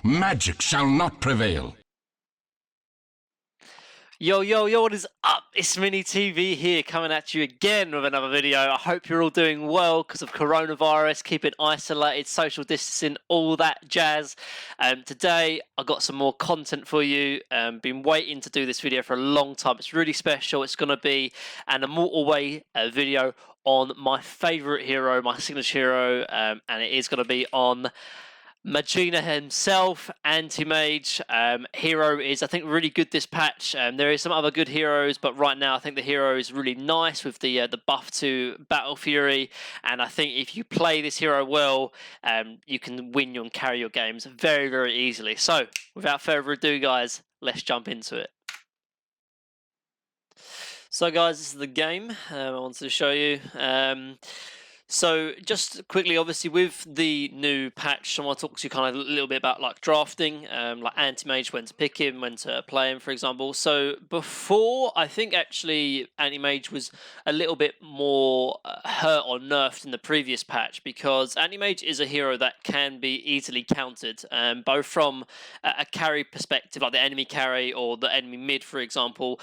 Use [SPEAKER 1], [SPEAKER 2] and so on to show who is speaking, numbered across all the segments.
[SPEAKER 1] Magic shall not prevail.
[SPEAKER 2] Yo, what is up? It's Mini TV here, coming at you again with another video. I hope you're all doing well because of coronavirus, keeping isolated, social distancing, all that jazz. Today, I got some more content for you. Been waiting to do this video for a long time. It's really special. It's going to be an Immortal Way video on my favourite hero, my signature hero, and it is going to be on Magina himself, Antimage. Hero is, I think, really good this patch. There is some other good heroes, but right now I think the hero is really nice with the buff to Battle Fury. And I think if you play this hero well, you can win and carry your games very, very easily. So, without further ado, guys, let's jump into it. So, guys, this is the game I wanted to show you. So just quickly, obviously with the new patch, I want to talk to you kind of a little bit about like drafting, like Antimage, when to pick him, when to play him, for example. So before, I think actually Antimage was a little bit more hurt or nerfed in the previous patch, because Antimage is a hero that can be easily countered, both from a carry perspective, like the enemy carry or the enemy mid, for example.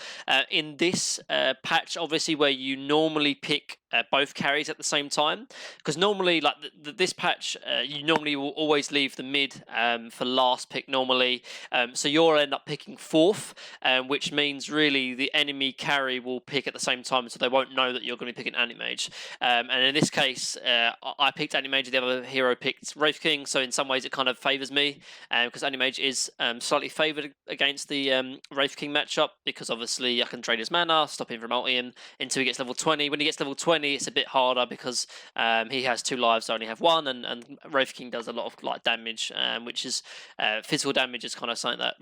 [SPEAKER 2] In this patch, obviously, where you normally pick both carries at the same time, because normally like this patch you normally will always leave the mid for last pick normally, so you'll end up picking fourth, which means really the enemy carry will pick at the same time, so they won't know that you're going to be picking Antimage. And in this case I picked Antimage, the other hero picked Wraith King, so in some ways it kind of favors me, because Antimage is slightly favored against the Wraith King matchup, because obviously I can drain his mana, stop him from ulting until he gets level 20. When he gets level 20, it's a bit harder because he has 2 lives, I only have 1, and Wraith King does a lot of like damage, which is physical damage is kind of something that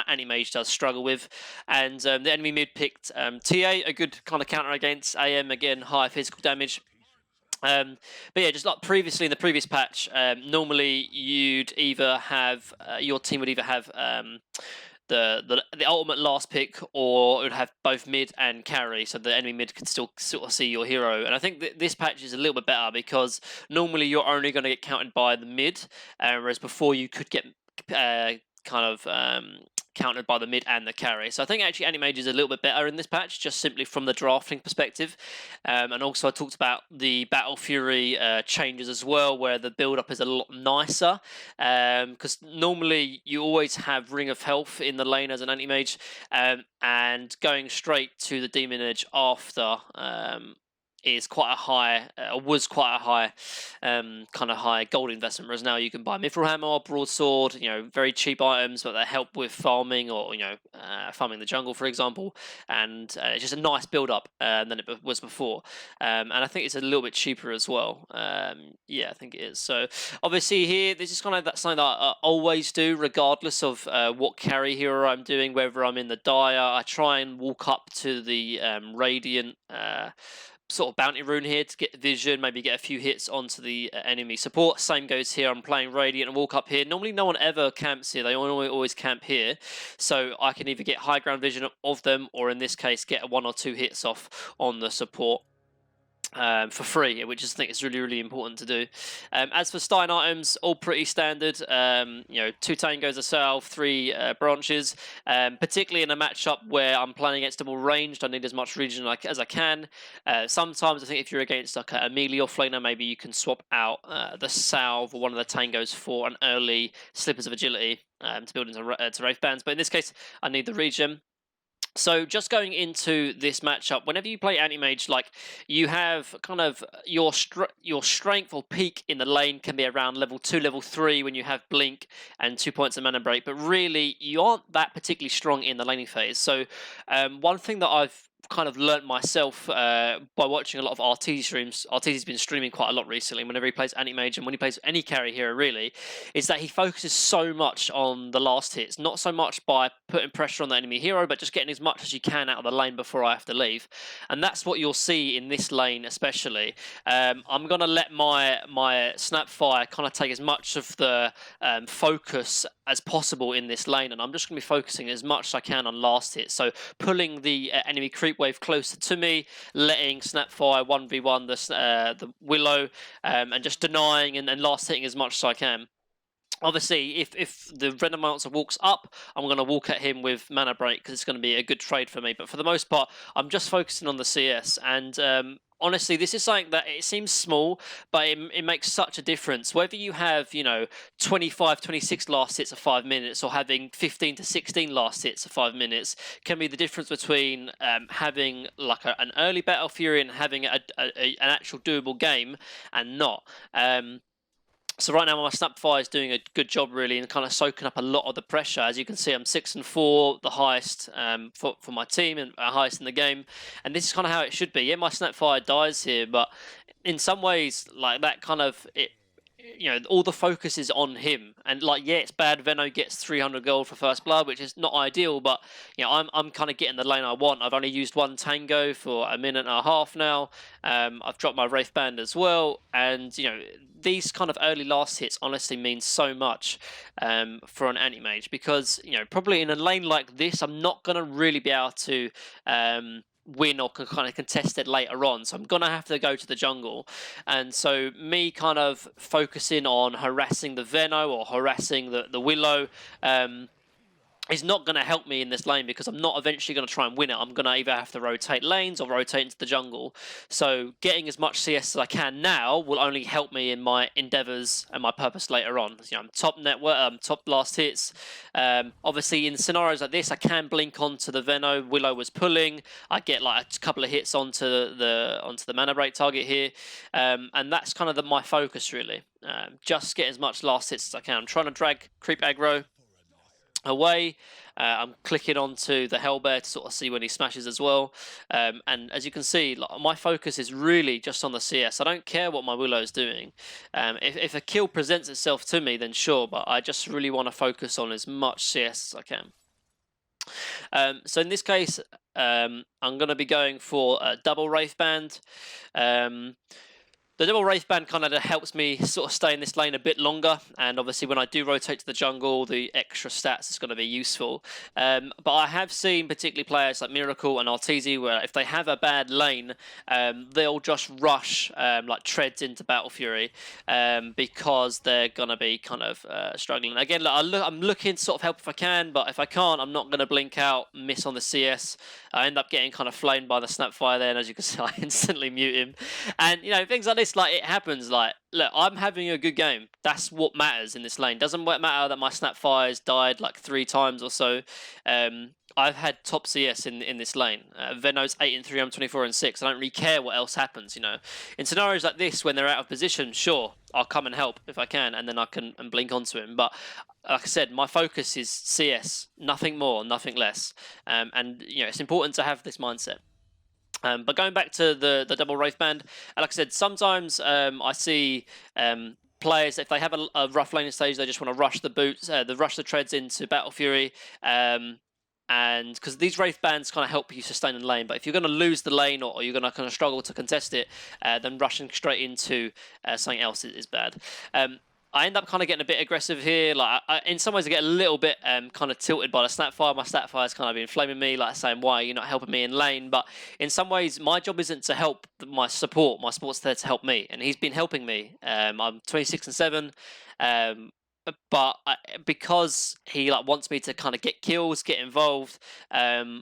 [SPEAKER 2] Antimage does struggle with. And the enemy mid picked TA, a good kind of counter against AM, again high physical damage. But yeah, just like previously in the previous patch, normally you'd either have your team would either have the ultimate last pick, or it would have both mid and carry, so the enemy mid can still sort of see your hero. And I think that this patch is a little bit better, because normally you're only going to get counted by the mid, whereas before you could get countered by the mid and the carry. So I think actually Antimage is a little bit better in this patch, just simply from the drafting perspective. And also I talked about the Battle Fury changes as well, where the build-up is a lot nicer, because normally you always have Ring of Health in the lane as an Antimage, and going straight to the Demon Edge after is quite a high, was quite a high, kind of high gold investment. Whereas now you can buy Mithril Hammer or Broadsword, very cheap items, but they help with farming, or farming the jungle, for example. And it's just a nice build up than it was before. And I think it's a little bit cheaper as well. Yeah, I think it is. So obviously here, this is kind of that something that I always do, regardless of what carry hero I'm doing, whether I'm in the Dire. I try and walk up to the Radiant sort of bounty rune here to get vision, maybe get a few hits onto the enemy support. Same goes here. I'm playing Radiant and walk up here. Normally no one ever camps here. They always camp here, so I can either get high ground vision of them, or in this case get 1 or 2 hits off on the support for free, which I think is really, really important to do. As for Stein items, all pretty standard. 2 tangos of south, 3 branches. Particularly in a matchup where I'm playing against them all ranged, I need as much regen as I can. Sometimes I think if you're against like a melee offlaner, maybe you can swap out the salve or one of the tangos for an early Slippers of Agility to build into Wraith Bands. But in this case, I need the regen. So just going into this matchup, whenever you play Antimage, like you have kind of your strength or peak in the lane can be around level 2, level 3 when you have Blink and 2 points of mana break, but really you aren't that particularly strong in the laning phase. So one thing that I've kind of learnt myself by watching a lot of RT streams. RT's been streaming quite a lot recently whenever he plays Antimage, and when he plays any carry hero really, is that he focuses so much on the last hits, not so much by putting pressure on the enemy hero, but just getting as much as you can out of the lane before I have to leave. And that's what you'll see in this lane especially. I'm going to let my Snapfire kind of take as much of the focus as possible in this lane, and I'm just going to be focusing as much as I can on last hit. So pulling the enemy creep wave closer to me, letting Snapfire 1v1 the Willow, and just denying and last hitting as much as I can. Obviously, if the Renomancer walks up, I'm going to walk at him with Mana Break because it's going to be a good trade for me. But for the most part, I'm just focusing on the CS. And honestly, this is something that it seems small, but it makes such a difference. Whether you have, 25, 26 last hits of 5 minutes or having 15 to 16 last hits of 5 minutes can be the difference between having like an early Battle Fury and having an actual doable game and not. So right now my Snapfire is doing a good job really and kind of soaking up a lot of the pressure. As you can see, I'm 6-4, the highest for my team and highest in the game. And this is kind of how it should be. Yeah, my Snapfire dies here, but in some ways, like that kind of all the focus is on him, and like, yeah, it's bad. Venno gets 300 gold for first blood, which is not ideal, but I'm kind of getting the lane I want. I've only used one Tango for a minute and a half now. I've dropped my Wraith Band as well, and these kind of early last hits honestly mean so much for an Antimage, because probably in a lane like this, I'm not gonna really be able to win or kind of contest it later on, so I'm gonna have to go to the jungle. And so me kind of focusing on harassing the Venno or harassing the Willow is not going to help me in this lane, because I'm not eventually going to try and win it. I'm going to either have to rotate lanes or rotate into the jungle. So getting as much CS as I can now will only help me in my endeavors and my purpose later on. I'm top network, top last hits. Obviously in scenarios like this, I can blink onto the Venno. Willow was pulling. I get like a couple of hits onto the mana break target here, and that's kind of my focus really. Just get as much last hits as I can. I'm trying to drag creep aggro away. I'm clicking onto the Hellbear to sort of see when he smashes as well. And as you can see, like, my focus is really just on the CS. I don't care what my Willow is doing. If a kill presents itself to me, then sure, but I just really want to focus on as much CS as I can. So in this case, I'm going to be going for a double Wraith Band. The double Wraith Band kind of helps me sort of stay in this lane a bit longer, and obviously when I do rotate to the jungle, the extra stats is going to be useful. But I have seen particularly players like Miracle and Arteezy where if they have a bad lane, they'll just rush like treads into Battle Fury because they're going to be kind of struggling. Again, look, I'm looking to sort of help if I can, but if I can't, I'm not going to blink out, miss on the CS. I end up getting kind of flamed by the Snapfire there, and as you can see, I instantly mute him. And things like this, like, it happens. Like, look, I'm having a good game. That's what matters in this lane. Doesn't matter that my Snapfire's died like 3 times or so. I've had top CS in this lane. Venno's 8-3, I'm 24-6. I don't really care what else happens, In scenarios like this, when they're out of position, sure, I'll come and help if I can, and then I can blink onto him. But like I said, my focus is CS, nothing more, nothing less. And it's important to have this mindset. But going back to the double Wraith Band, like I said, sometimes I see players, if they have a rough laning stage, they just want to rush the boots, rush the treads into Battle Fury. And because these Wraith Bands kind of help you sustain in lane, but if you're going to lose the lane or you're going to kind of struggle to contest it, then rushing straight into something else is bad. I end up kind of getting a bit aggressive here. Like, in some ways, I get a little bit kind of tilted by the Snapfire. My Snapfire's kind of been flaming me, like saying, "Why you're not helping me in lane?" But in some ways, my job isn't to help my support. My support's there to help me, and he's been helping me. I'm 26-7. But because he wants me to kind of get kills, get involved, I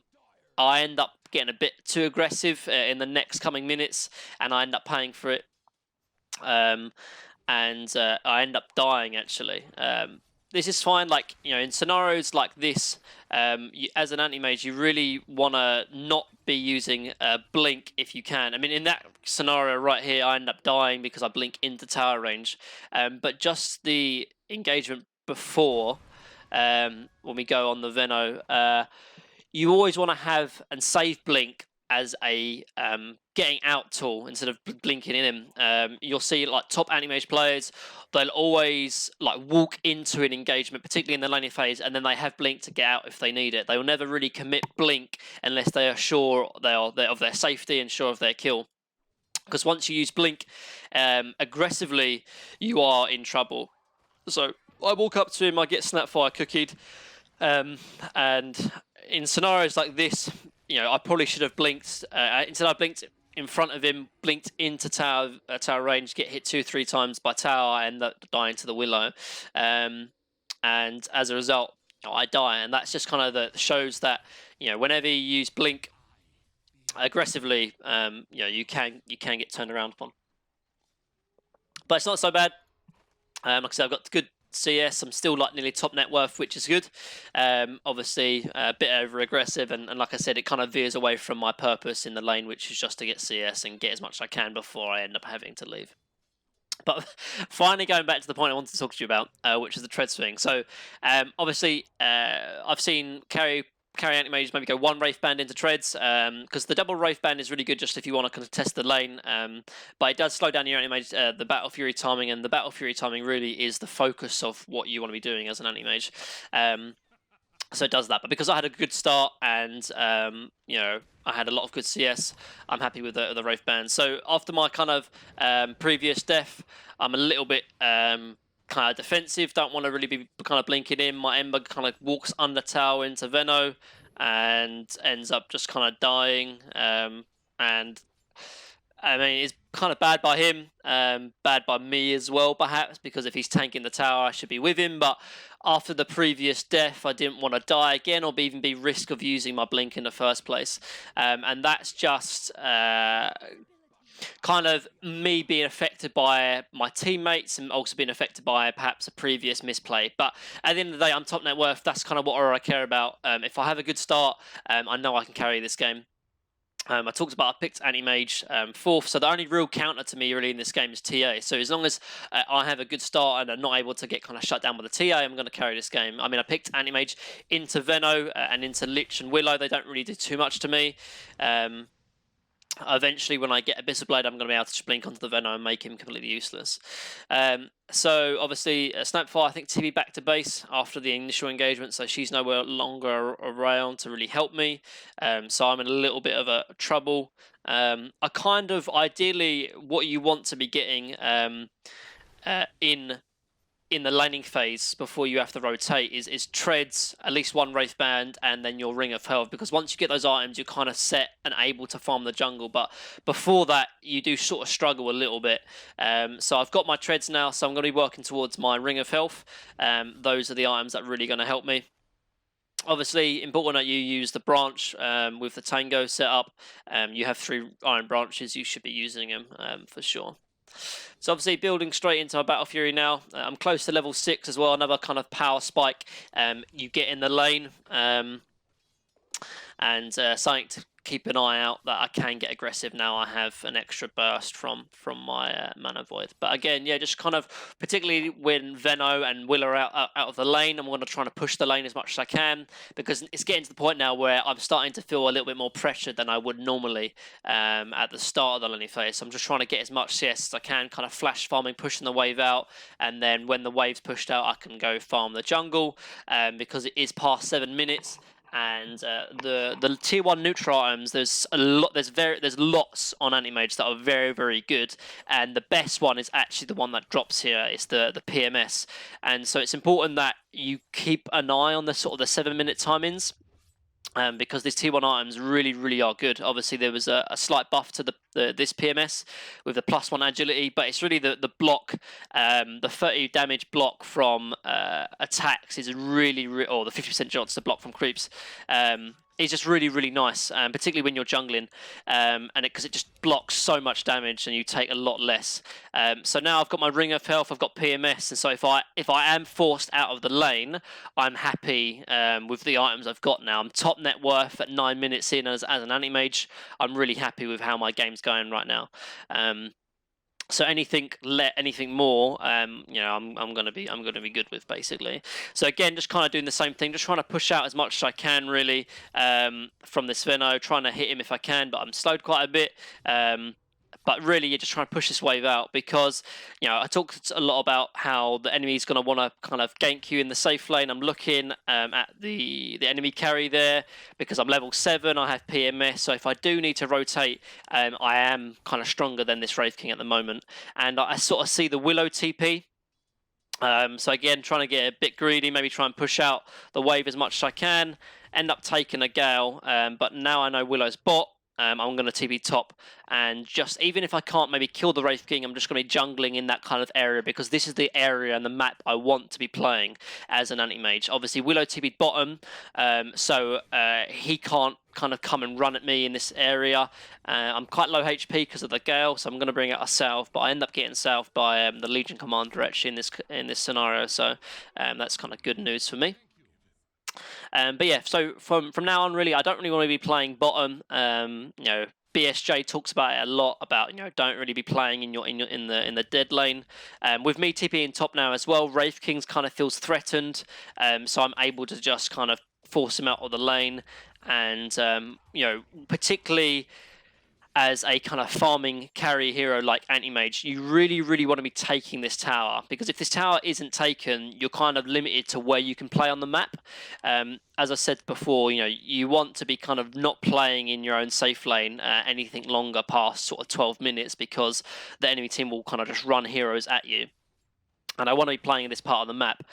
[SPEAKER 2] end up getting a bit too aggressive in the next coming minutes, and I end up paying for it. And I end up dying, actually. This is fine, in scenarios like this, as an Antimage, you really want to not be using Blink if you can. I mean, in that scenario right here, I end up dying because I blink into tower range. But just the engagement before, when we go on the Venno, you always want to have and save Blink as a getting out tool instead of blinking in him. You'll see top Antimage players, they'll always walk into an engagement, particularly in the laning phase, and then they have blink to get out if they need it. They will never really commit blink unless they are sure of their safety and sure of their kill. Because once you use blink aggressively, you are in trouble. So I walk up to him, I get Snapfire cookied, and in scenarios like this, I probably should have blinked. Instead, I blinked in front of him, blinked into tower range, get hit 2-3 times by tower, I end up dying to the Willow, and as a result, I die, and that's just kind of shows that whenever you use blink aggressively, you can get turned around upon. But it's not so bad. Like I said, I've got good CS. I'm still like nearly top net worth, which is good. Obviously, a bit over aggressive, and like I said, it kind of veers away from my purpose in the lane, which is just to get CS and get as much as I can before I end up having to leave. But finally, going back to the point I wanted to talk to you about, which is the tread swing. So, obviously, I've seen carry Antimage maybe go one Wraith Band into treads, because the double Wraith Band is really good just if you want to kind of test the lane, but it does slow down your Antimage, the Battle Fury timing, and the Battle Fury timing really is the focus of what you want to be doing as an Antimage. So it does that, but because I had a good start and I had a lot of good CS, I'm happy with the Wraith Band. So after my kind of previous death, I'm a little bit kind of defensive, don't want to really be kind of blinking in. My Ember kind of walks under tower into Veno and ends up just kind of dying, and I mean, it's kind of bad by him, bad by me as well, perhaps, because if he's tanking the tower, I should be with him. But after the previous death, I didn't want to die again or even be risk of using my blink in the first place. And that's just kind of me being affected by my teammates and also being affected by perhaps a previous misplay. But at the end of the day, I'm top net worth. That's kind of what I care about. If I have a good start, I know I can carry this game. I talked about I picked Antimage fourth, so the only real counter to me really in this game is TA. So as long as I have a good start and I'm not able to get kind of shut down with the TA, I'm going to carry this game. I mean, I picked Antimage into Veno and into Lich and Willow. They don't really do too much to me. Eventually, when I get Abyssal Blade, I'm going to be able to just blink onto the Veno and make him completely useless. So obviously, Snapfire, I think TV back to base after the initial engagement, so she's no longer around to really help me. So I'm in a little bit of a trouble. I kind of, ideally, what you want to be getting in the laning phase before you have to rotate is treads, at least one Wraith Band, and then your Ring of Health, because once you get those items, you're kind of set and able to farm the jungle. But before that, you do sort of struggle a little bit. So I've got my treads now, so I'm going to be working towards my Ring of Health. Those are the items that are really going to help me. Obviously, important that you use the branch with the Tango setup. You have 3 iron branches, you should be using them for sure. So obviously building straight into my Battle Fury now. I'm close to level 6 as well, another kind of power spike you get in the lane. And something to keep an eye out that I can get aggressive now. I have an extra burst from my Mana Void. But again, yeah, just kind of, particularly when Veno and Will are out of the lane, I'm going to try to push the lane as much as I can, because it's getting to the point now where I'm starting to feel a little bit more pressure than I would normally at the start of the laning phase. So I'm just trying to get as much CS as I can, kind of flash farming, pushing the wave out, and then when the wave's pushed out, I can go farm the jungle, because it is past 7 minutes. And the tier 1 neutral items, there's lots on Antimage that are very, very good, and the best one is actually the one that drops here. It's the PMS, and so it's important that you keep an eye on the sort of the 7-minute timings. Because these tier 1 items really, really are good. Obviously, there was a slight buff to this PMS with the +1 agility, but it's really the block, the 30 damage block from attacks is really, or the 50% chance to block from creeps. Is just really, really nice, particularly when you're jungling, and because it just blocks so much damage and you take a lot less. So now I've got my Ring of Health, I've got PMS, and so if I am forced out of the lane, I'm happy with the items I've got now. I'm top net worth at 9 minutes in as an Antimage. I'm really happy with how my game's going right now. So anything more, I'm gonna be good with, basically. So again, just kind of doing the same thing, just trying to push out as much as I can, really, from this Veno, trying to hit him if I can, but I'm slowed quite a bit. But really, you're just trying to push this wave out, because I talked a lot about how the enemy's going to want to kind of gank you in the safe lane. I'm looking at the enemy carry there, because I'm level 7, I have PMS, so if I do need to rotate, I am kind of stronger than this Wraith King at the moment. And I sort of see the Willow TP. So again, trying to get a bit greedy, maybe try and push out the wave as much as I can. End up taking a Gale, but now I know Willow's bot. I'm going to TP top, and just even if I can't maybe kill the Wraith King, I'm just going to be jungling in that kind of area, because this is the area and the map I want to be playing as an anti-mage. Obviously, Willow TP'd bottom, so he can't kind of come and run at me in this area. I'm quite low HP because of the Gale, so I'm going to bring out a Salve, but I end up getting Salved by the Legion Commander actually in this scenario, so that's kind of good news for me. But yeah, so from now on, really, I don't really want to be playing bottom. You know, BSJ talks about it a lot about, you know, don't really be playing in the dead lane. With me TPing top now as well, Wraith Kings kind of feels threatened, so I'm able to just kind of force him out of the lane, and you know, particularly as a kind of farming carry hero like Antimage, you really want to be taking this tower, because if this tower isn't taken, you're kind of limited to where you can play on the map. As I said before, you know, you want to be kind of not playing in your own safe lane anything longer past sort of 12 minutes, because the enemy team will kind of just run heroes at you. And I want to be playing in this part of the map.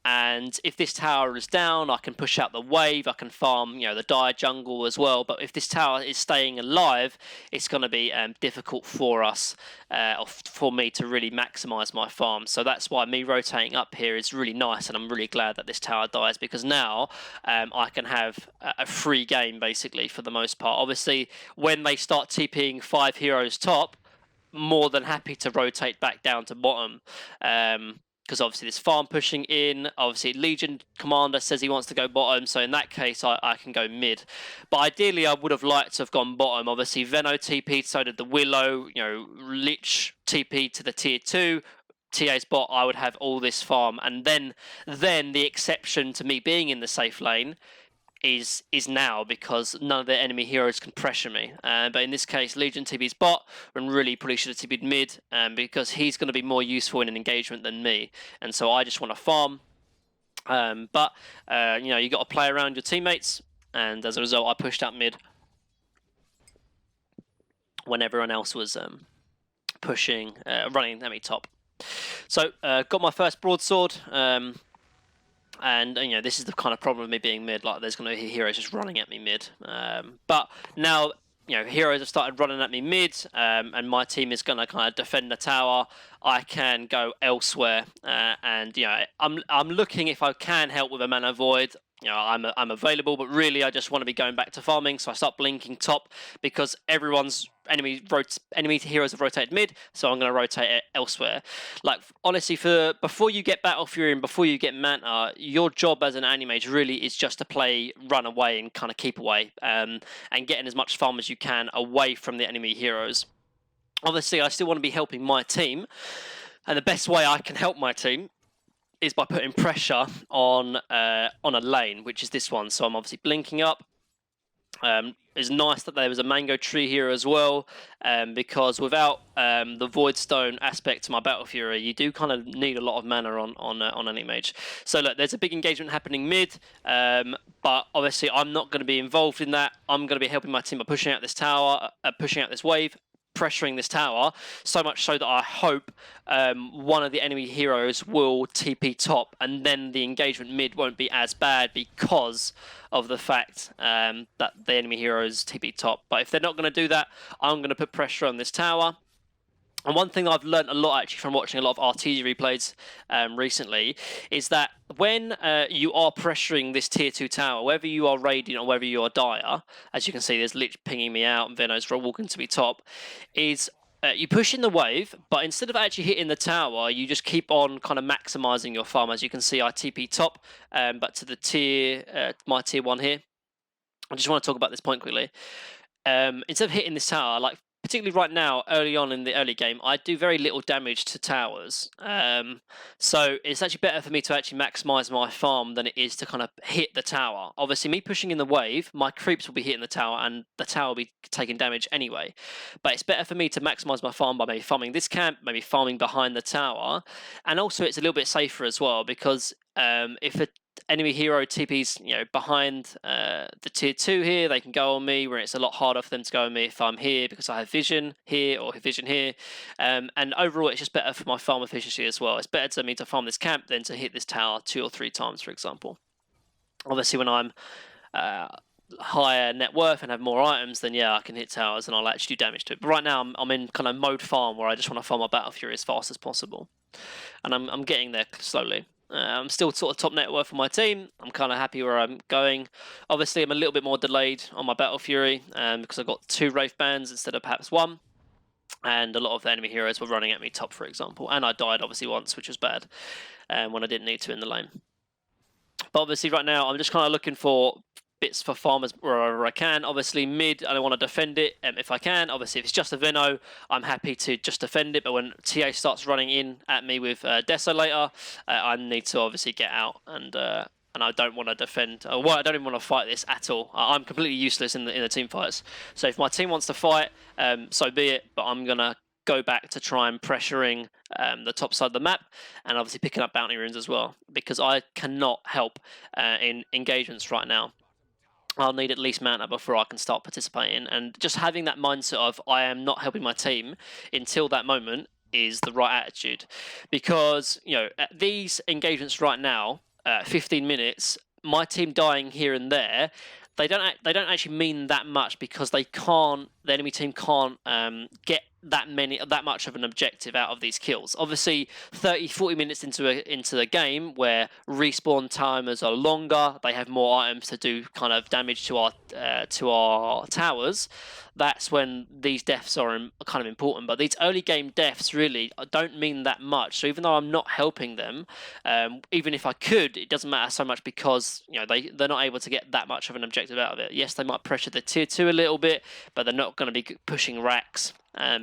[SPEAKER 2] And if this tower is down, I can push out the wave, I can farm, you know, the dire jungle as well. But if this tower is staying alive, it's going to be difficult for us, or for me to really maximize my farm. So that's why me rotating up here is really nice, and I'm really glad that this tower dies, because now I can have a free game basically for the most part. Obviously, when they start TPing 5 heroes top, more than happy to rotate back down to bottom. Because obviously there's farm pushing in, obviously Legion Commander says he wants to go bottom, so in that case I can go mid. But ideally I would have liked to have gone bottom. Obviously Veno TP'd, so did the Willow, you know, Lich TP'd to the tier 2, TA's bot, I would have all this farm, and then the exception to me being in the safe lane is now, because none of the enemy heroes can pressure me. But in this case, Legion TP's bot, and really probably should have TP'd mid, because he's going to be more useful in an engagement than me. And so I just want to farm. But you know, you got to play around your teammates, and as a result, I pushed out mid when everyone else was pushing, running at me top. So got my first broadsword. And you know, this is the kind of problem with me being mid. Like, there's going to be heroes just running at me mid. But now, you know, heroes have started running at me mid, and my team is going to kind of defend the tower. I can go elsewhere, and you know, I'm looking if I can help with a mana void. You know, I'm available, but really I just want to be going back to farming. So I start blinking top, because everyone's enemy heroes have rotated mid, so I'm going to rotate it elsewhere. Like, honestly, before you get Battle Fury and before you get Manta, your job as an Antimage really is just to play run away and kind of keep away, and getting as much farm as you can away from the enemy heroes. Obviously, I still want to be helping my team, and the best way I can help my team is by putting pressure on a lane, which is this one. So I'm obviously blinking up. It's nice that there was a mango tree here as well, because without the Void Stone aspect to my Battle Fury, you do kind of need a lot of mana on Antimage. So look, there's a big engagement happening mid, but obviously I'm not going to be involved in that. I'm going to be helping my team by pushing out this tower, pushing out this wave, pressuring this tower, so much so that I hope one of the enemy heroes will TP top, and then the engagement mid won't be as bad because of the fact that the enemy heroes TP top. But if they're not going to do that, I'm going to put pressure on this tower. And one thing I've learned a lot actually from watching a lot of RTG replays recently is that when you are pressuring this tier 2 tower, whether you are Radiant or whether you are Dire, as you can see there's Lich pinging me out and Veno's walking to me top, is you push in the wave, but instead of actually hitting the tower, you just keep on kind of maximizing your farm. As you can see, I TP top, but to the my tier 1 here. I just want to talk about this point quickly. Instead of hitting this tower, like particularly right now, early on in the early game, I do very little damage to towers. So it's actually better for me to actually maximize my farm than it is to kind of hit the tower. Obviously, me pushing in the wave, my creeps will be hitting the tower and the tower will be taking damage anyway. But it's better for me to maximize my farm by maybe farming this camp, maybe farming behind the tower. And also it's a little bit safer as well, because if a enemy hero TP's, you know, behind the tier 2 here, they can go on me, where it's a lot harder for them to go on me if I'm here, because I have vision here or vision here. And overall, it's just better for my farm efficiency as well. It's better to me to farm this camp than to hit this tower 2 or 3 times, for example. Obviously, when I'm higher net worth and have more items, then yeah, I can hit towers and I'll actually do damage to it. But right now, I'm in kind of mode farm where I just want to farm my Battle Fury as fast as possible, and I'm getting there slowly. I'm still sort of top net worth for my team. I'm kind of happy where I'm going. Obviously, I'm a little bit more delayed on my Battle Fury because I got 2 Wraith Bands instead of perhaps 1. And a lot of the enemy heroes were running at me top, for example. And I died, obviously, once, which was bad when I didn't need to in the lane. But obviously, right now, I'm just kind of looking for bits for farmers wherever I can. Obviously, mid, I want to defend it if I can. Obviously, if it's just a Veno, I'm happy to just defend it. But when TA starts running in at me with Desolator, I need to obviously get out and I don't want to defend. Well, I don't even want to fight this at all. I'm completely useless in the team fights. So if my team wants to fight, so be it. But I'm gonna go back to try and pressuring the top side of the map, and obviously picking up bounty runes as well, because I cannot help in engagements right now. I'll need at least mana before I can start participating, and just having that mindset of I am not helping my team until that moment is the right attitude, because at these engagements right now, 15 minutes, my team dying here and there, they don't actually mean that much, because the enemy team can't get that much of an objective out of these kills. Obviously, 30-40 minutes into the game, where respawn timers are longer, they have more items to do kind of damage to our towers. That's when these deaths are kind of important. But these early game deaths really don't mean that much. So even though I'm not helping them, even if I could, it doesn't matter so much, because they're not able to get that much of an objective out of it. Yes, they might pressure the tier 2 a little bit, but they're not going to be pushing racks.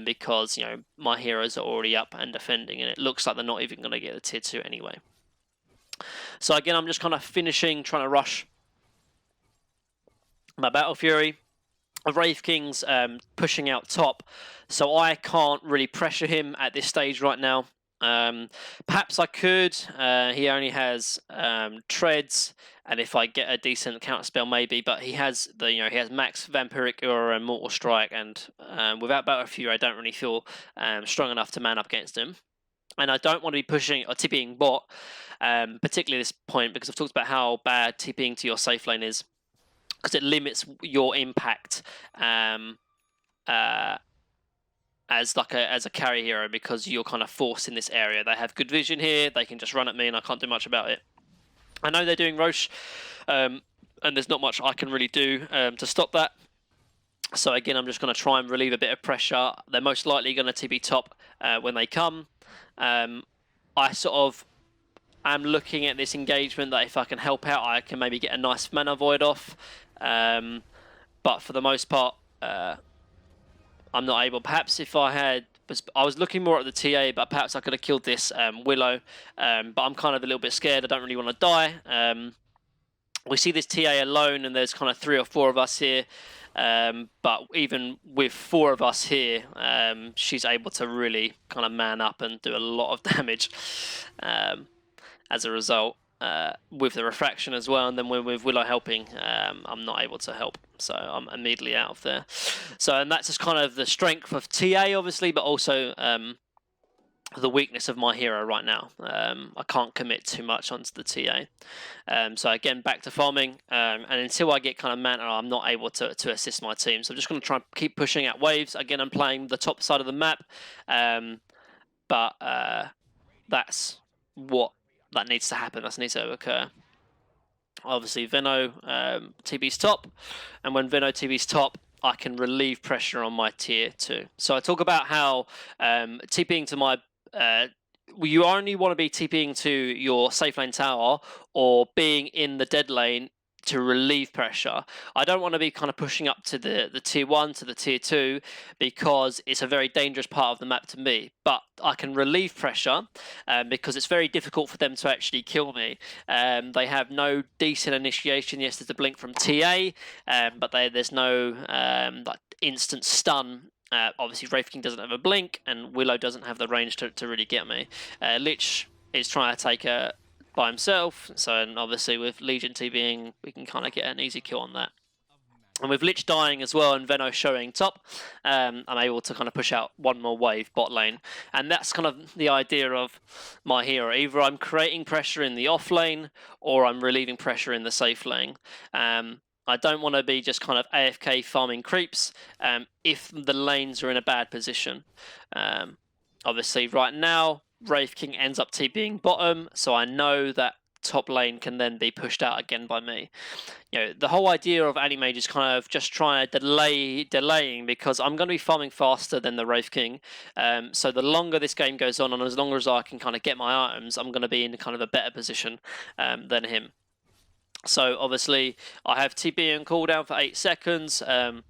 [SPEAKER 2] Because my heroes are already up and defending, and it looks like they're not even going to get the tier 2 anyway. So again, I'm just kind of trying to rush my Battle Fury. Wraith King's pushing out top, so I can't really pressure him at this stage right now. Perhaps I could. He only has treads, and if I get a decent counter spell, maybe. But he has he has max Vampiric or Immortal Strike, and without Battle Fury, I don't really feel strong enough to man up against him. And I don't want to be pushing or TPing bot, particularly at this point, because I've talked about how bad TPing to your safe lane is, because it limits your impact as a carry hero, because you're kind of forced in this area. They have good vision here, they can just run at me and I can't do much about it. I know they're doing Roche, and there's not much I can really do to stop that. So again, I'm just going to try and relieve a bit of pressure. They're most likely going to TP top when they come. I sort of am looking at this engagement that if I can help out, I can maybe get a nice mana void off. But for the most part, I'm not able. Perhaps if I was looking more at the TA, but perhaps I could have killed this Willow. But I'm kind of a little bit scared. I don't really want to die. We see this TA alone, and there's kind of 3 or 4 of us here. But even with 4 of us here, she's able to really kind of man up and do a lot of damage as a result, with the refraction as well. And then with Willow helping, I'm not able to help, so I'm immediately out of there. And that's just kind of the strength of TA, obviously, but also the weakness of my hero right now. I can't commit too much onto the TA. So again, back to farming, and until I get kind of mana, I'm not able to assist my team. So I'm just going to try and keep pushing out waves. Again, I'm playing the top side of the map, but that's what that needs to happen. That needs to occur. Obviously, Veno TB's top, and when Veno TB's top, I can relieve pressure on my tier 2. So I talk about how TPing to my you only want to be TPing to your safe lane tower or being in the dead lane to relieve pressure. I don't want to be kind of pushing up to the tier 1 to the tier 2, because it's a very dangerous part of the map to me. But I can relieve pressure because it's very difficult for them to actually kill me. They have no decent initiation. Yes, there's a blink from TA, but there's no like instant stun. Obviously, Wraith King doesn't have a blink, and Willow doesn't have the range to really get me. Lich is trying to take a by himself, and obviously with Legion TBing, we can kind of get an easy kill on that. And with Lich dying as well and Veno showing top, I'm able to kind of push out one more wave bot lane. And that's kind of the idea of my hero. Either I'm creating pressure in the off lane, or I'm relieving pressure in the safe lane. I don't want to be just kind of AFK farming creeps if the lanes are in a bad position. Obviously, right now, Wraith King ends up TPing bottom, so I know that top lane can then be pushed out again by me. The whole idea of Antimage is kind of just trying to delaying because I'm going to be farming faster than the Wraith King. So the longer this game goes on, and as long as I can kind of get my items, I'm going to be in kind of a better position than him. So obviously I have TP and cooldown for 8 seconds, and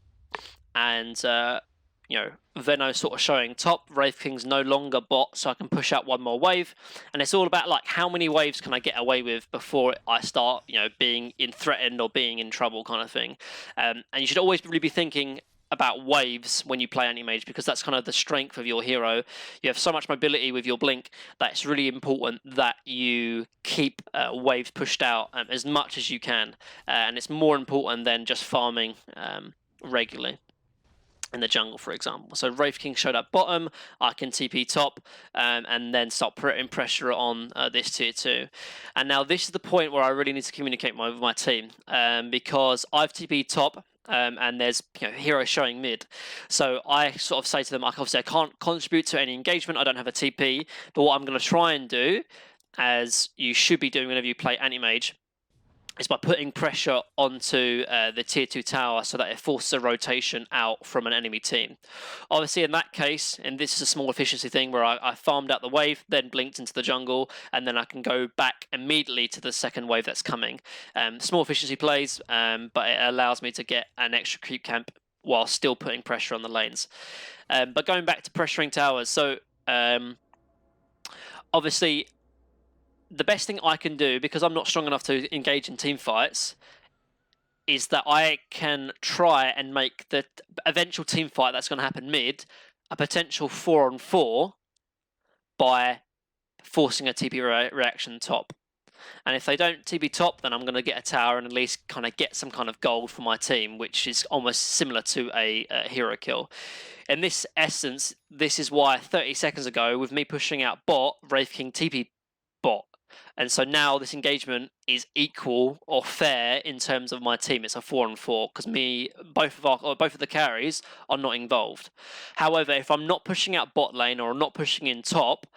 [SPEAKER 2] Venno sort of showing top. Wraith King's no longer bot, so I can push out one more wave. And it's all about like how many waves can I get away with before I start, being threatened or being in trouble kind of thing. And you should always really be thinking about waves when you play Antimage, because that's kind of the strength of your hero. You have so much mobility with your blink that it's really important that you keep waves pushed out as much as you can, and it's more important than just farming regularly in the jungle, for example. So Wraith King showed up bottom, I can TP top, and then start putting pressure on this tier 2. And now this is the point where I really need to communicate with my team, because I've TP'd top, and there's heroes showing mid. So I sort of say to them, obviously I can't contribute to any engagement, I don't have a TP, but what I'm going to try and do, as you should be doing whenever you play Antimage, is by putting pressure onto the tier 2 tower so that it forces a rotation out from an enemy team. Obviously in that case, and this is a small efficiency thing where I farmed out the wave, then blinked into the jungle, and then I can go back immediately to the second wave that's coming. Small efficiency plays, but it allows me to get an extra creep camp while still putting pressure on the lanes. But going back to pressuring towers, so obviously the best thing I can do, because I'm not strong enough to engage in team fights, is that I can try and make the eventual team fight that's going to happen mid a potential 4-on-4 by forcing a TP reaction top. And if they don't TP top, then I'm going to get a tower and at least kind of get some kind of gold for my team, which is almost similar to a hero kill. In this essence, this is why 30 seconds ago, with me pushing out bot, Wraith King TP bot. And so now this engagement is equal or fair in terms of my team. It's a 4-on-4 because both of the carries are not involved. However, if I'm not pushing out bot lane or I'm not pushing in top,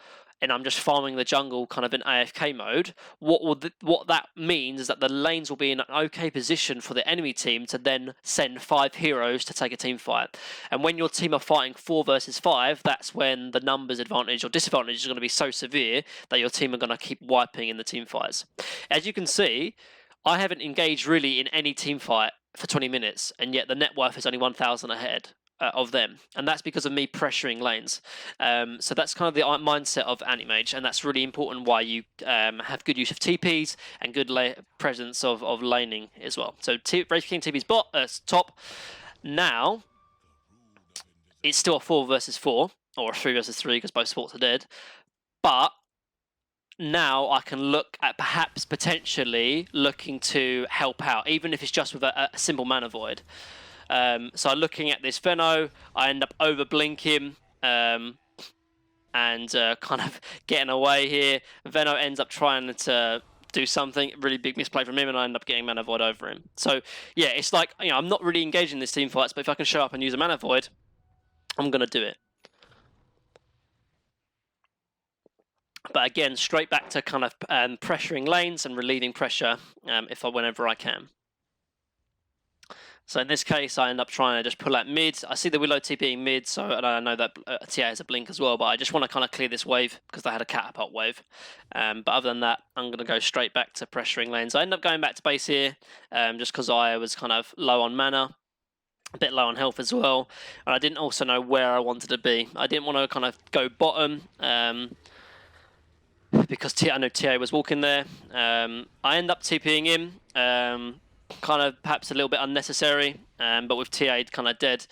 [SPEAKER 2] and I'm just farming the jungle kind of in AFK mode, what that means is that the lanes will be in an okay position for the enemy team to then send 5 heroes to take a team fight. And when your team are fighting 4 versus 5, that's when the numbers advantage or disadvantage is going to be so severe that your team are going to keep wiping in the team fights. As you can see, I haven't engaged really in any team fight for 20 minutes, and yet the net worth is only 1,000 ahead of them, and that's because of me pressuring lanes. So that's kind of the mindset of Antimage, and that's really important why you have good use of TPs and good presence of laning as well. So Wraith King TP's top. Now it's still a 4 versus 4 or a 3 versus 3 because both supports are dead, but now I can look at perhaps potentially looking to help out, even if it's just with a simple mana void. So looking at this Venno, I end up over blinking and kind of getting away here. Venno ends up trying to do something, really big misplay from him, and I end up getting mana void over him. So yeah, it's like, I'm not really engaging in this team fights, but if I can show up and use a mana void, I'm going to do it. But again, straight back to kind of pressuring lanes and relieving pressure whenever I can. So in this case, I end up trying to just pull out mid. I see the Willow TPing mid, and I know that TA has a blink as well, but I just want to kind of clear this wave because they had a catapult wave. But other than that, I'm going to go straight back to pressuring lanes. I end up going back to base here just because I was kind of low on mana, a bit low on health as well, and I didn't also know where I wanted to be. I didn't want to kind of go bottom because I know TA was walking there. I end up TPing in. Kind of perhaps a little bit unnecessary, but with TA kind of dead,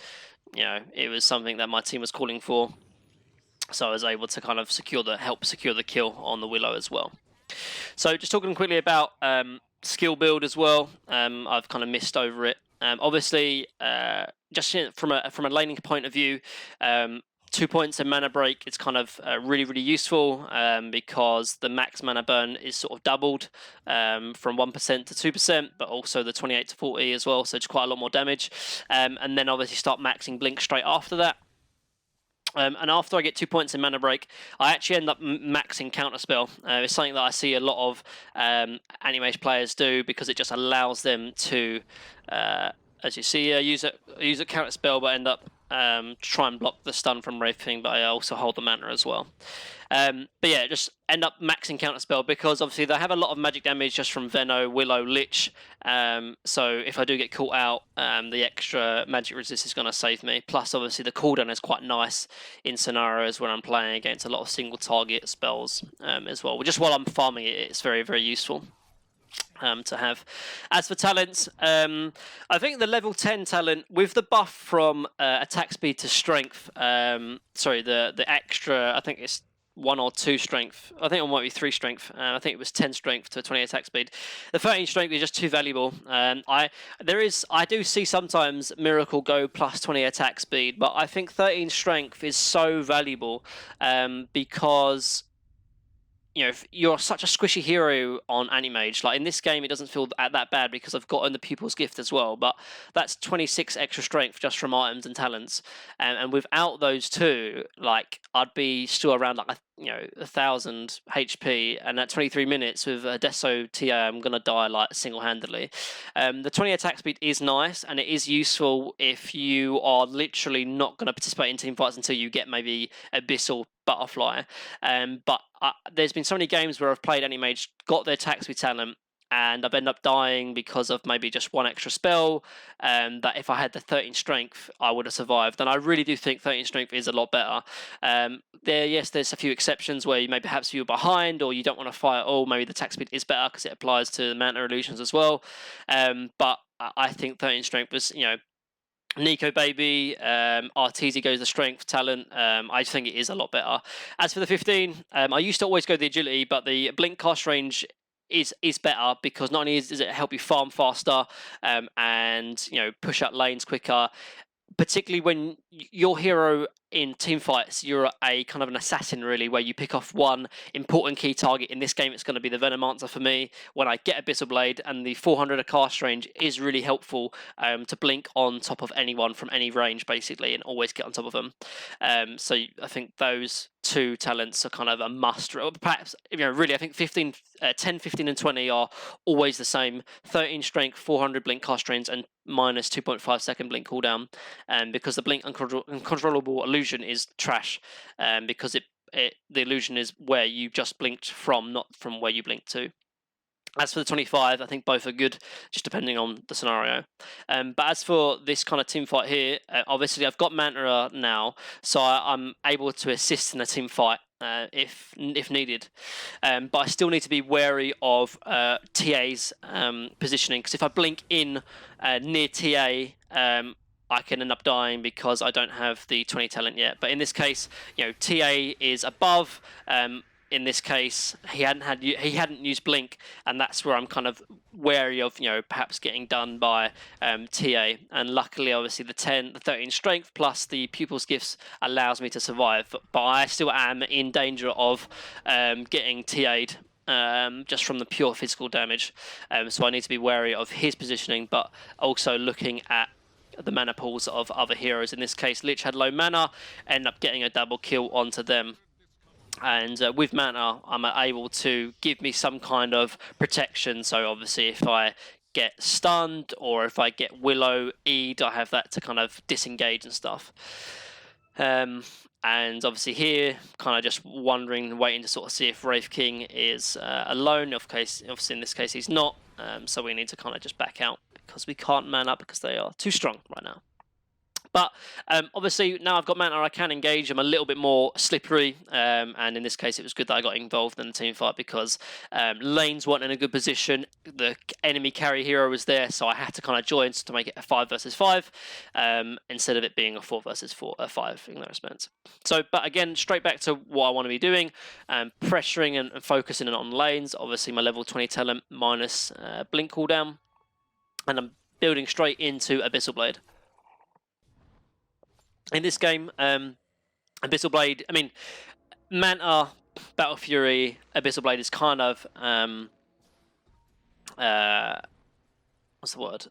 [SPEAKER 2] it was something that my team was calling for, so I was able to kind of help secure the kill on the Willow as well. So just talking quickly about skill build as well, I've kind of missed over it. Obviously, just from a laning point of view, 2 points in mana break is kind of really, really useful because the max mana burn is sort of doubled from 1% to 2%, but also the 28 to 40 as well, so it's quite a lot more damage. And then obviously start maxing Blink straight after that. And after I get 2 points in mana break, I actually end up maxing counterspell. It's something that I see a lot of Antimage players do because it just allows them to, as you see, use a counterspell, but end up try and block the stun from Wraith King, but I also hold the mana as well. But yeah, just end up maxing counterspell because obviously they have a lot of magic damage just from Veno, Willow, Lich. So if I do get caught out, the extra magic resist is going to save me. Plus, obviously, the cooldown is quite nice in scenarios where I'm playing against a lot of single target spells as well. Just while I'm farming it, it's very, very useful. To have. As for talents, I think the level 10 talent with the buff from attack speed to strength, sorry, the extra, I think it's 1 or 2 strength. I think it might be 3 strength. I think it was 10 strength to 20 attack speed. The 13 strength is just too valuable. I do see sometimes Miracle go plus 20 attack speed, but I think 13 strength is so valuable because you're such a squishy hero on Antimage. Like in this game, it doesn't feel that bad because I've gotten the Pupil's Gift as well. But that's 26 extra strength just from items and talents, and without those two, like I'd be still around like 1,000 HP, and at 23 minutes with a Deso TA, I'm gonna die like single-handedly. The 20 attack speed is nice, and it is useful if you are literally not gonna participate in team fights until you get maybe Abyssal Butterfly. But there's been so many games where I've played Antimage, got their attack speed talent, and I've ended up dying because of maybe just one extra spell, that if I had the 13 strength, I would have survived. And I really do think 13 strength is a lot better. There's a few exceptions where you perhaps you're behind or you don't want to fight at all. Maybe the attack speed is better because it applies to Manta Illusions as well. But I think 13 strength was, Nico Baby, Arteezy goes the strength talent. I just think it is a lot better. As for the 15, I used to always go the agility, but the blink cast range is better because not only does it help you farm faster and push up lanes quicker, particularly when your hero in team fights, you're a kind of an assassin really, where you pick off one important key target. In this game, it's going to be the Venomancer for me. When I get Abyssal Blade, and the 400 cast range is really helpful to blink on top of anyone from any range, basically, and always get on top of them. So I think those 2 talents are kind of a must. Perhaps, really, I think 10, 15, and 20 are always the same. 13 strength, 400 blink cast range, and minus 2.5 second blink cooldown. Because the blink uncontrollable illusion is trash, because the illusion is where you just blinked from, not from where you blinked to. As for the 25, I think both are good, just depending on the scenario. But as for this kind of team fight here, obviously I've got Manta now, so I'm able to assist in a team fight if needed. But I still need to be wary of TA's positioning, because if I blink in near TA, I can end up dying because I don't have the 20 talent yet. But in this case, TA is above. In this case, he hadn't used blink, and that's where I'm kind of wary of perhaps getting done by TA. And luckily, obviously, the 13 strength plus the Pupil's Gifts allows me to survive. But I still am in danger of getting TA'd. Just from the pure physical damage, so I need to be wary of his positioning, but also looking at the mana pools of other heroes. In this case, Lich had low mana, end up getting a double kill onto them. And with mana, I'm able to give me some kind of protection. So obviously, if I get stunned or if I get Willow E'd, I have that to kind of disengage and stuff. And obviously here, kind of just waiting to sort of see if Wraith King is alone. Obviously in this case he's not, so we need to kind of just back out because we can't man up because they are too strong right now. But obviously now I've got Manta, I can engage. I'm a little bit more slippery, and in this case it was good that I got involved in the team fight because lanes weren't in a good position. The enemy carry hero was there, so I had to kind of join to make it a 5 versus 5 instead of it being a 4 versus 5 in that respect. So, but again, straight back to what I want to be doing, pressuring and focusing on lanes. Obviously my level 20 talent minus blink cooldown, and I'm building straight into Abyssal Blade. In this game, Abyssal Blade, I mean, Manta, Battle Fury, Abyssal Blade is kind of what's the word?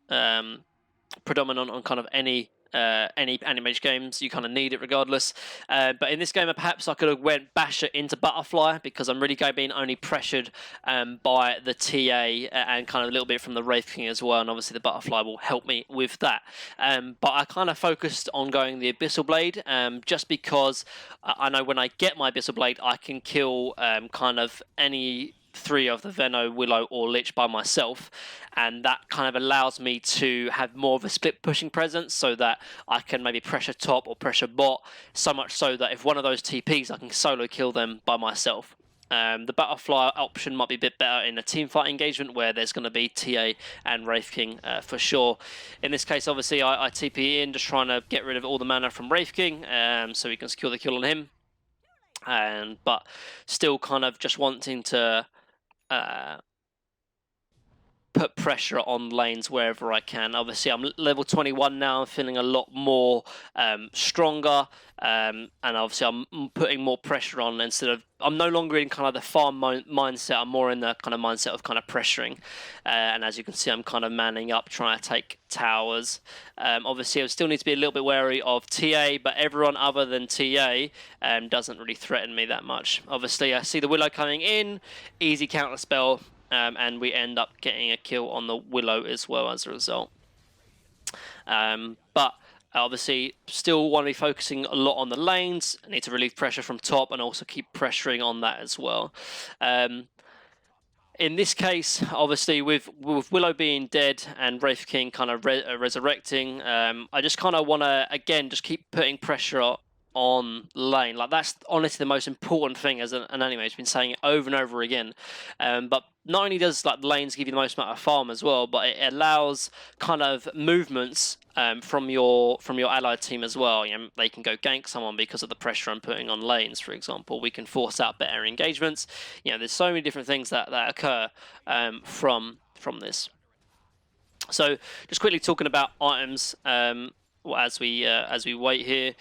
[SPEAKER 2] Predominant on kind of any Antimage games. You kind of need it regardless. But in this game, perhaps I could have went Basher into Butterfly because I'm really being only pressured by the TA and kind of a little bit from the Wraith King as well. And obviously the Butterfly will help me with that. But I kind of focused on going the Abyssal Blade just because I know when I get my Abyssal Blade, I can kill kind of any 3 of the Venno, Willow, or Lich by myself, and that kind of allows me to have more of a split pushing presence so that I can maybe pressure top or pressure bot, so much so that if one of those TPs, I can solo kill them by myself. The Butterfly option might be a bit better in a team fight engagement where there's going to be TA and Wraith King for sure. In this case, obviously, I TP in, just trying to get rid of all the mana from Wraith King so we can secure the kill on him. But still kind of just wanting to put pressure on lanes wherever I can. Obviously, I'm level 21 now. I'm feeling a lot more stronger, and obviously I'm putting more pressure on instead of. I'm no longer in kind of the farm mindset. I'm more in the kind of mindset of kind of pressuring. And as you can see, I'm kind of manning up, trying to take towers. Obviously, I still need to be a little bit wary of TA, but everyone other than TA doesn't really threaten me that much. Obviously, I see the Willow coming in, easy counter spell. And we end up getting a kill on the Willow as well as a result. But obviously, still want to be focusing a lot on the lanes. I need to relieve pressure from top and also keep pressuring on that as well. In this case, obviously, with Willow being dead and Wraith King kind of resurrecting, I just kind of want to, again, just keep putting pressure on lane. Like, that's honestly the most important thing as an anime. I've been saying it over and over again. But not only does like lanes give you the most amount of farm as well, but it allows kind of movements from your allied team as well. You know, they can go gank someone because of the pressure I'm putting on lanes, for example. We can force out better engagements. You know, there's so many different things that occur from this. So just quickly talking about items as we wait here.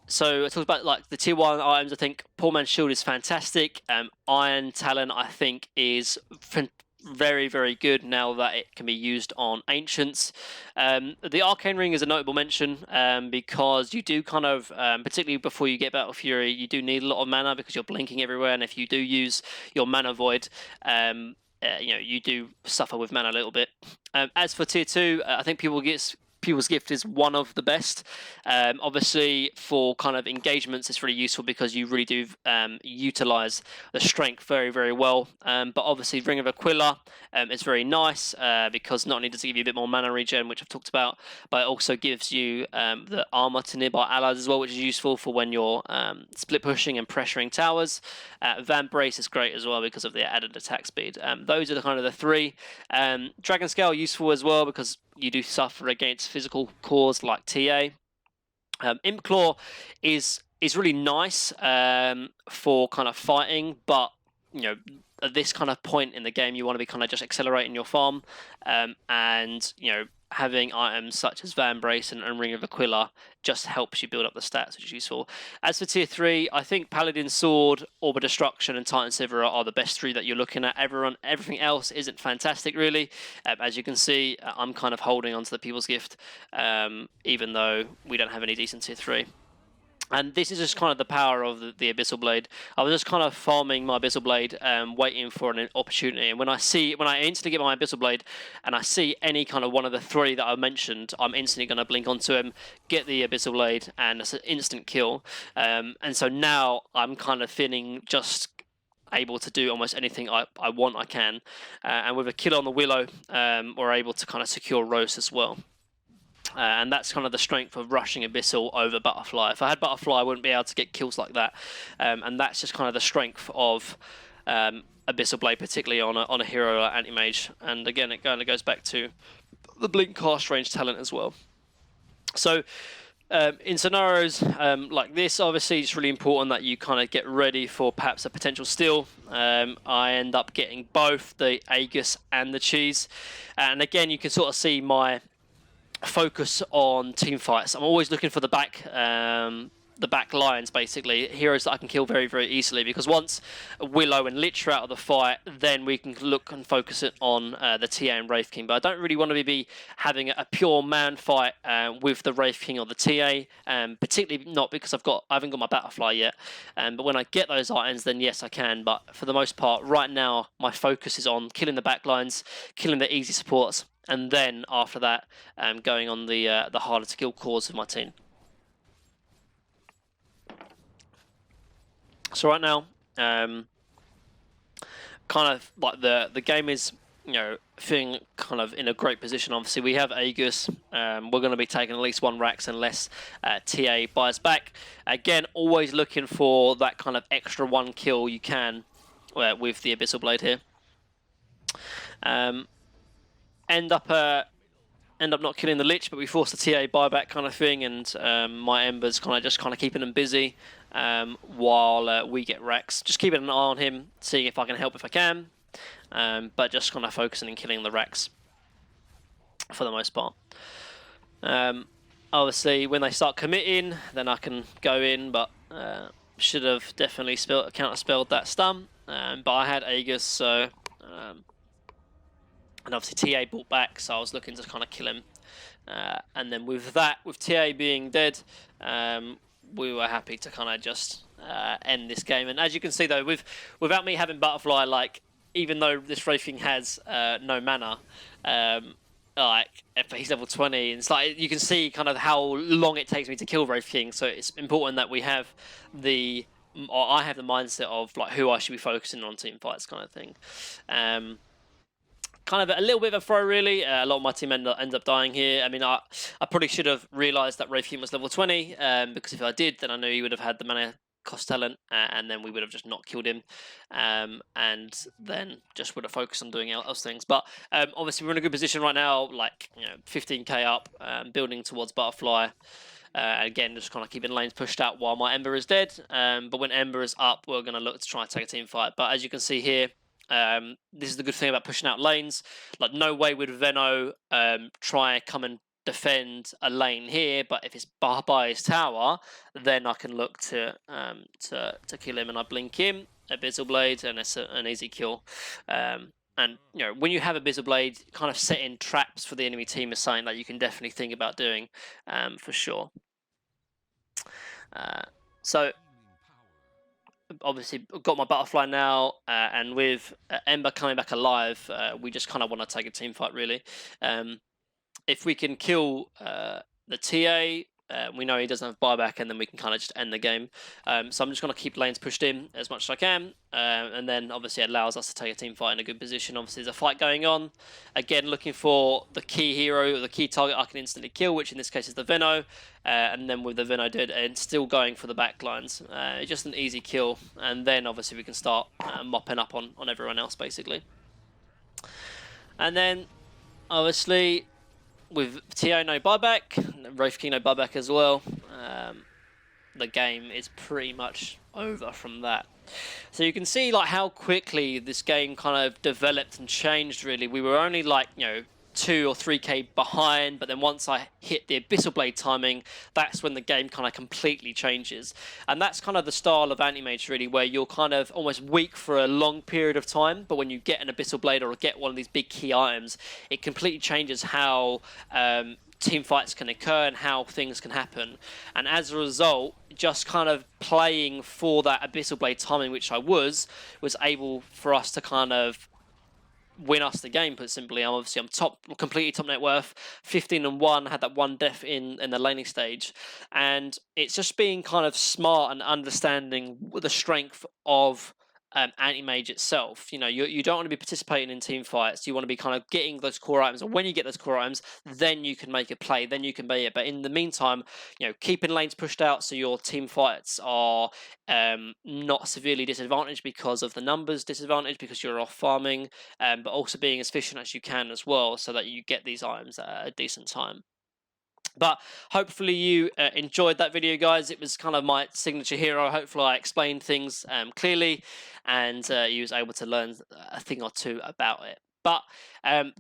[SPEAKER 2] So I talked about like the tier 1 items. I think Poor Man's Shield is fantastic. Iron Talon I think is very, very good now that it can be used on Ancients. The Arcane Ring is a notable mention because you do kind of, particularly before you get Battle Fury, you do need a lot of mana because you're blinking everywhere, and if you do use your Mana Void, you know, you do suffer with mana a little bit. As for tier 2, I think People's Gift is one of the best. Obviously, for kind of engagements, it's really useful because you really do utilize the strength very, very well. But obviously, Ring of Aquila is very nice because not only does it give you a bit more mana regen, which I've talked about, but it also gives you the armor to nearby allies as well, which is useful for when you're split pushing and pressuring towers. Van Brace is great as well because of the added attack speed. Those are the kind of the 3. Dragon Scale useful as well because you do suffer against physical cores like TA. Imp Claw is really nice for kind of fighting, but you know, at this kind of point in the game, you want to be kind of just accelerating your farm, and you know, having items such as Van Brace and Ring of Aquila just helps you build up the stats, which is useful. As for tier 3, I think Paladin Sword, Orb of Destruction, and Titan Sliver are the best 3 that you're looking at. Everything else isn't fantastic, really. As you can see, I'm kind of holding on to the People's Gift, even though we don't have any decent tier 3. And this is just kind of the power of the Abyssal Blade. I was just kind of farming my Abyssal Blade, waiting for an opportunity. And when I instantly get my Abyssal Blade, and I see any kind of one of the 3 that I mentioned, I'm instantly going to blink onto him, get the Abyssal Blade, and it's an instant kill. And so now I'm kind of feeling just able to do almost anything I want, I can. And with a kill on the Willow, we're able to kind of secure Rose as well. And that's kind of the strength of rushing Abyssal over Butterfly. If I had Butterfly, I wouldn't be able to get kills like that. And that's just kind of the strength of Abyssal Blade, particularly on a hero like Antimage. And again, it kind of goes back to the blink cast range talent as well. So in scenarios like this, obviously it's really important that you kind of get ready for perhaps a potential steal. I end up getting both the Aegis and the Cheese. And again, you can sort of see my focus on team fights. I'm always looking for the back the back lines, basically, heroes that I can kill very, very easily, because once Willow and Lich are out of the fight, then we can look and focus it on the TA and Wraith King. But I don't really want to be having a pure man fight with the Wraith King or the TA, particularly not because I haven't got my Battlefly yet. But when I get those items, then yes, I can. But for the most part, right now, my focus is on killing the back lines, killing the easy supports, and then after that, going on the harder to kill cores of my team. So right now, kind of like the game is, feeling kind of in a great position. Obviously, we have Aegis. We're going to be taking at least 1 Rax unless TA buys back. Again, always looking for that kind of extra 1 kill you can with the Abyssal Blade here. End up not killing the Lich, but we force the TA buyback kind of thing, and my Ember's kind of keeping them busy while we get Rex. Just keeping an eye on him, seeing if I can help if I can, but just kind of focusing and killing the Rex for the most part. Obviously, when they start committing, then I can go in, but should have definitely counterspelled that stun. But I had Aegis, so... and obviously TA brought back, so I was looking to kind of kill him. And then with that, with TA being dead, we were happy to kind of just end this game. And as you can see though, without me having Butterfly, like, even though this Wraith King has no mana, like, if he's level 20, and it's like, you can see kind of how long it takes me to kill Wraith King, so it's important that we have I have the mindset of like who I should be focusing on team fights kind of thing. Kind of a little bit of a throw, really. A lot of my team end up dying here. I mean, I probably should have realised that Wraith King was level 20, because if I did, then I knew he would have had the mana cost talent, and then we would have just not killed him, and then just would have focused on doing else things. But obviously, we're in a good position right now, like 15k up, building towards Butterfly. Again, just kind of keeping lanes pushed out while my Ember is dead. But when Ember is up, we're going to look to try and take a team fight. But as you can see here, this is the good thing about pushing out lanes. Like, no way would Venno come and defend a lane here, but if it's by his tower, then I can look to kill him, and I blink him, Abyssal Blade, and it's an easy kill. And when you have Abyssal Blade, kind of setting traps for the enemy team is something that you can definitely think about doing, for sure. So obviously got my Butterfly now, and with Ember coming back alive, we just kind of want to take a team fight, really. If we can kill the TA, we know he doesn't have buyback, and then we can kind of just end the game. So I'm just going to keep lanes pushed in as much as I can, and then obviously it allows us to take a team fight in a good position. Obviously there's a fight going on. Again, looking for the key hero, or the key target I can instantly kill, which in this case is the Venno, and then with the Venno dead, and still going for the back lines. Just an easy kill, and then obviously we can start mopping up on everyone else, basically. And then, obviously, with TA no buyback, Wraith King no buyback as well, the game is pretty much over from that. So you can see like how quickly this game kind of developed and changed, really. We were only like, 2 or 3k behind, but then once I hit the Abyssal Blade timing, that's when the game kind of completely changes. And that's kind of the style of Antimage, really, where you're kind of almost weak for a long period of time, but when you get an Abyssal Blade or get one of these big key items, it completely changes how team fights can occur and how things can happen. And as a result, just kind of playing for that Abyssal Blade timing, which I was able for us to kind of win us the game, put simply. I'm completely top net worth, 15-1, had that 1 death in the laning stage, and it's just being kind of smart and understanding the strength of Antimage itself. You don't want to be participating in team fights. You want to be kind of getting those core items, and when you get those core items, then you can make a play, then you can be it. But in the meantime, keeping lanes pushed out so your team fights are not severely disadvantaged because of the numbers disadvantage, because you're off farming, but also being as efficient as you can as well, so that you get these items at a decent time. But hopefully you enjoyed that video, guys. It was kind of my signature hero. Hopefully I explained things clearly, and you was able to learn a thing or two about it. But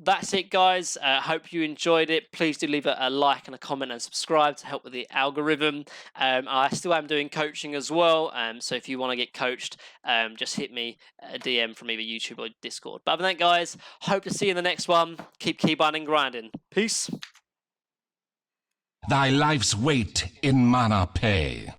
[SPEAKER 2] that's it, guys. Hope you enjoyed it. Please do leave a like and a comment and subscribe to help with the algorithm. I still am doing coaching as well, so if you want to get coached, just hit me a DM from either YouTube or Discord. But other than that, guys, hope to see you in the next one. Keep keybind and grinding. Peace.
[SPEAKER 1] Thy life's weight in mana pay.